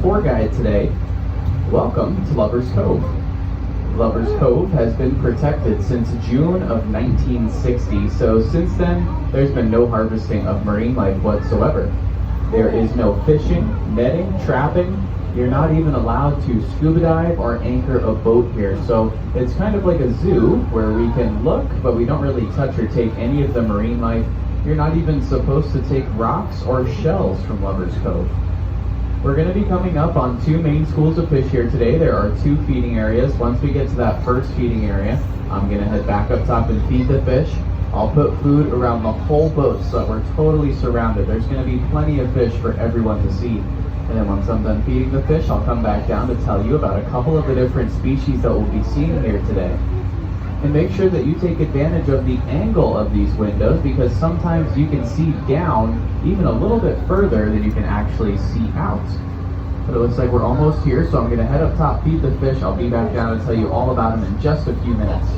tour guide today. Welcome to Lover's Cove. Lover's Cove has been protected since June of 1960, so since then there's been no harvesting of marine life whatsoever. There is no fishing, netting, trapping. You're not even allowed to scuba dive or anchor a boat here, so it's kind of like a zoo where we can look, but we don't really touch or take any of the marine life. You're not even supposed to take rocks or shells from Lover's Cove. We're going to be coming up on two main schools of fish here today. There are two feeding areas. Once we get to that first feeding area, I'm going to head back up top and feed the fish. I'll put food around the whole boat so that we're totally surrounded. There's going to be plenty of fish for everyone to see. And then once I'm done feeding the fish, I'll come back down to tell you about a couple of the different species that we'll be seeing here today. And make sure that you take advantage of the angle of these windows, because sometimes you can see down even a little bit further than you can actually see out. But it looks like we're almost here, so I'm going to head up top, feed the fish. I'll be back down and tell you all about them in just a few minutes.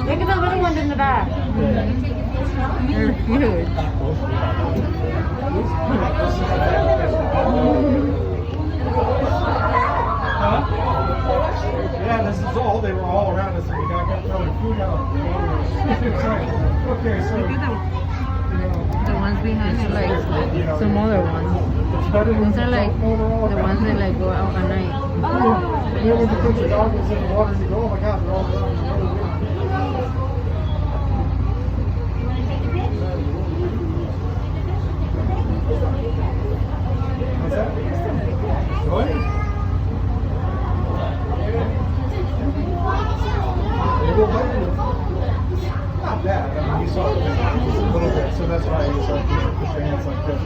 Look at the little ones in the back. They're huge. Yeah, this is all. They were all around us, and we got throwing food out. Okay, so The ones behind are like some other ones. Those are like the ones that like go out at night. you know, when you put your goggles in the water, you go, oh my God, they're all around. What's that? What? Not bad. I mean, you saw it a little bit, so that's why he's like, you put your hands like this.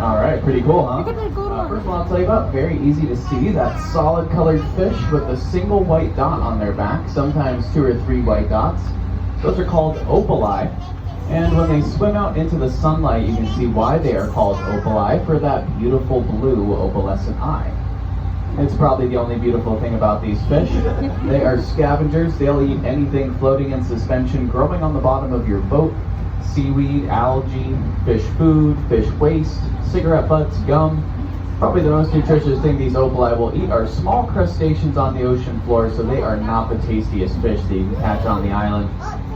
Alright, pretty cool, huh? First of all, I'll tell you about, very easy to see, that solid colored fish with a single white dot on their back, sometimes 2 or 3 white dots. Those are called opali, and when they swim out into the sunlight, you can see why they are called opali, for that beautiful blue opalescent eye. It's probably the only beautiful thing about these fish. They are scavengers. They'll eat anything floating in suspension, growing on the bottom of your boat. Seaweed, algae, fish food, fish waste, cigarette butts, gum. Probably the most nutritious thing these opali will eat are small crustaceans on the ocean floor, so they are not the tastiest fish that you can catch on the island.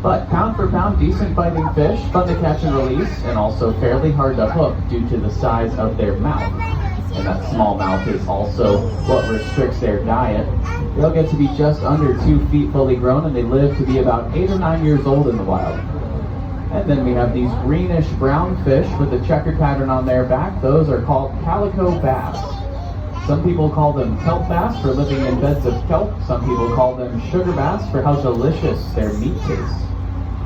But pound for pound, decent biting fish, fun to catch and release, and also fairly hard to hook due to the size of their mouth. and that smallmouth is also what restricts their diet. They'll get to be just under 2 feet fully grown, and they live to be about 8 or 9 years old in the wild. And then we have these greenish brown fish with a checkered pattern on their back. Those are called Calico Bass. Some people call them kelp bass for living in beds of kelp. Some people call them sugar bass for how delicious their meat tastes.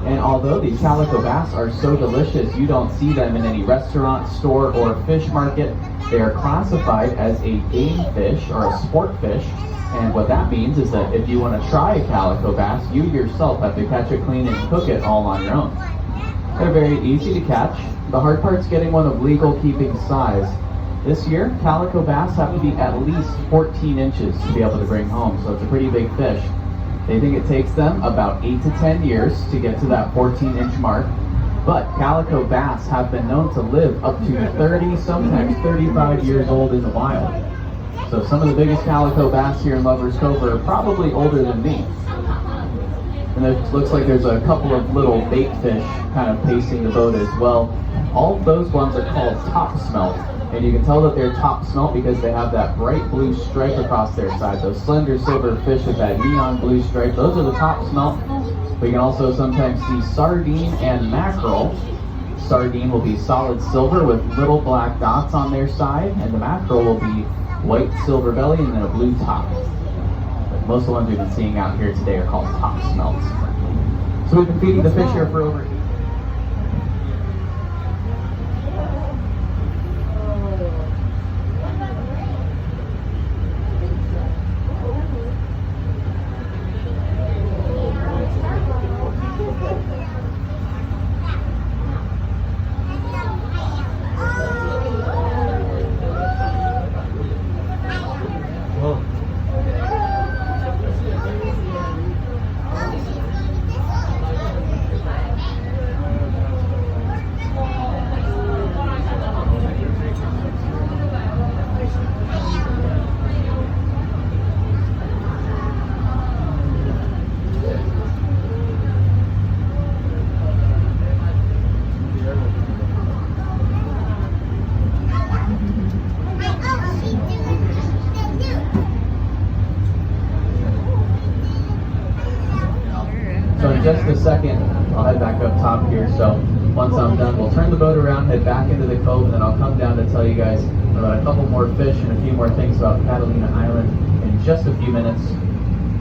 And although these Calico Bass are so delicious, you don't see them in any restaurant, store, or fish market. They are classified as a game fish or a sport fish. And what that means is that if you want to try a Calico Bass, you yourself have to catch it clean and cook it all on your own. They're very easy to catch. The hard part's getting one of legal keeping size. This year, Calico Bass have to be at least 14 inches to be able to bring home, so it's a pretty big fish. They think it takes them about 8 to 10 years to get to that 14-inch mark, but Calico Bass have been known to live up to 30, sometimes 35 years old in the wild. So some of the biggest Calico Bass here in Lover's Cove are probably older than me. And it looks like there's a couple of little bait fish kind of pacing the boat as well. All of those ones are called top smelt. And you can tell that they're top smelt because they have that bright blue stripe across their side. Those slender silver fish with that neon blue stripe, those are the top smelt. We can also sometimes see sardine and mackerel. Sardine will be solid silver with little black dots on their side, and the mackerel will be white silver belly and then a blue top. But most of the ones we've been seeing out here today are called top smelts. So we've been feeding the fish here for over So in just a second, I'll head back up top here. So once I'm done, we'll turn the boat around, head back into the cove, and then I'll come down to tell you guys about a couple more fish and a few more things about Catalina Island in just a few minutes.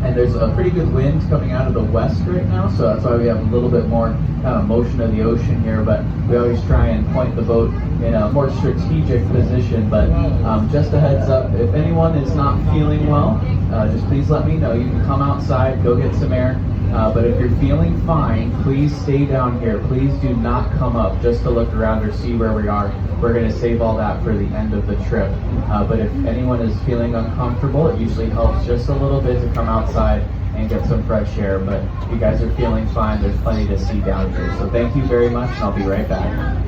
And there's a pretty good wind coming out of the west right now, so that's why we have a little bit more kind of motion of the ocean here, but we always try and point the boat in a more strategic position. But just a heads up, if anyone is not feeling well, just please let me know. You can come outside, go get some air. But if you're feeling fine, please stay down here. Please do not come up just to look around or see where we are. We're going to save all that for the end of the trip. But if anyone is feeling uncomfortable, it usually helps just a little bit to come outside and get some fresh air. But if you guys are feeling fine, there's plenty to see down here. So thank you very much, and I'll be right back.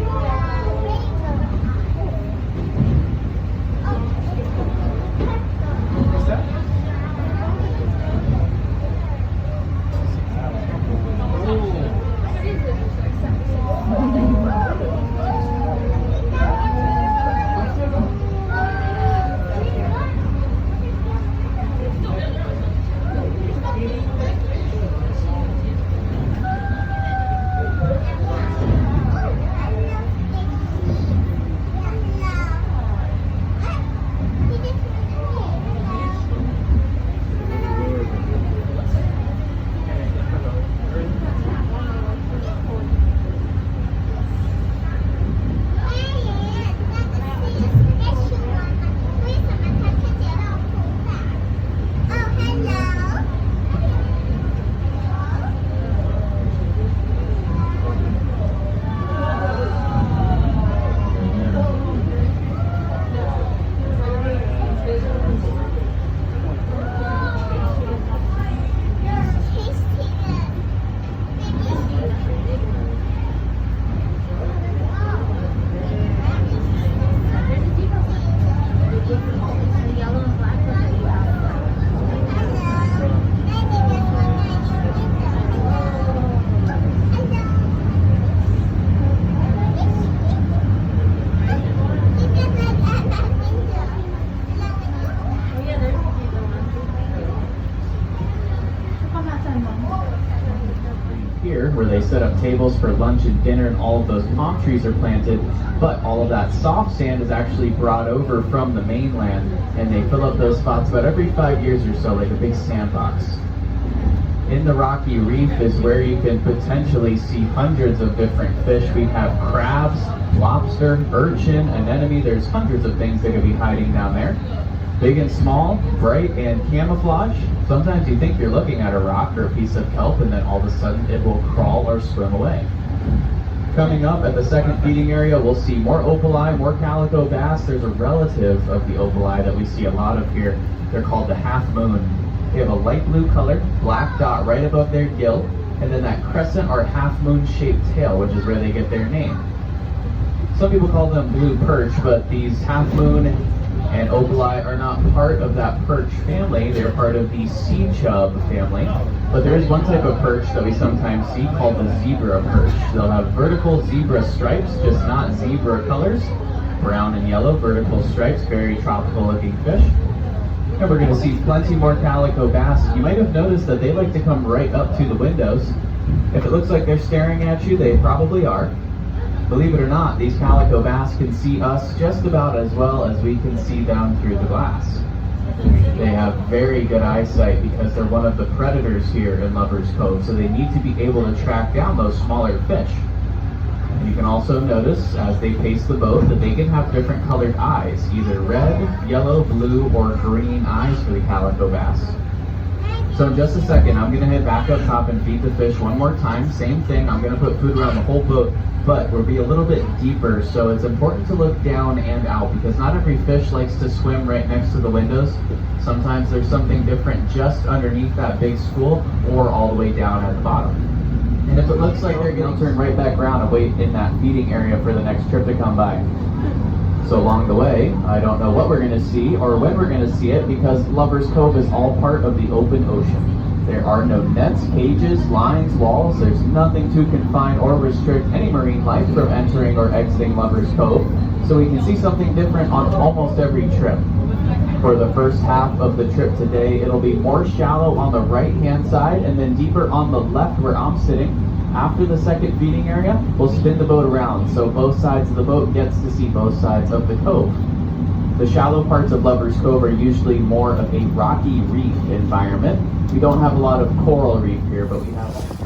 here where they set up tables for lunch and dinner, and all of those palm trees are planted. But all of that soft sand is actually brought over from the mainland, and they fill up those spots about every 5 years or so, like a big sandbox. In the rocky reef is where you can potentially see hundreds of different fish. We have crabs, lobster, urchin, anemone. There's hundreds of things that could be hiding down there. Big and small, bright and camouflage. Sometimes you think you're looking at a rock or a piece of kelp, and then all of a sudden it will crawl or swim away. Coming up at the second feeding area, we'll see more opali, more calico bass. There's a relative of the opali that we see a lot of here. They're called the half moon. They have a light blue color, black dot right above their gill, and then that crescent or half moon shaped tail, which is where they get their name. Some people call them blue perch, but these half moon and opali are not part of that perch family. They're part of the sea chub family. But there is one type of perch that we sometimes see called the zebra perch. They'll have vertical zebra stripes, just not zebra colors. Brown and yellow vertical stripes, very tropical looking fish. And we're going to see plenty more calico bass. You might have noticed that they like to come right up to the windows. If it looks like they're staring at you, they probably are. Believe it or not, these calico bass can see us just about as well as we can see down through the glass. They have very good eyesight because they're one of the predators here in Lover's Cove, so they need to be able to track down those smaller fish. And you can also notice as they pace the boat that they can have different colored eyes, either red, yellow, blue, or green eyes for the calico bass. So in just a second, I'm going to head back up top and feed the fish one more time. Same thing, I'm going to put food around the whole boat, but we'll be a little bit deeper, so it's important to look down and out because not every fish likes to swim right next to the windows. Sometimes there's something different just underneath that big school or all the way down at the bottom. And if it looks like they're going to turn right back around and wait in that feeding area for the next trip to come by. So along the way, I don't know what we're going to see or when we're going to see it because Lover's Cove is all part of the open ocean. There are no nets, cages, lines, walls. There's nothing to confine or restrict any marine life from entering or exiting Lover's Cove. So we can see something different on almost every trip. For the first half of the trip today, it'll be more shallow on the right-hand side and then deeper on the left where I'm sitting. After the second feeding area, we'll spin the boat around so both sides of the boat gets to see both sides of the cove. The shallow parts of Lover's Cove are usually more of a rocky reef environment. We don't have a lot of coral reef here, but we have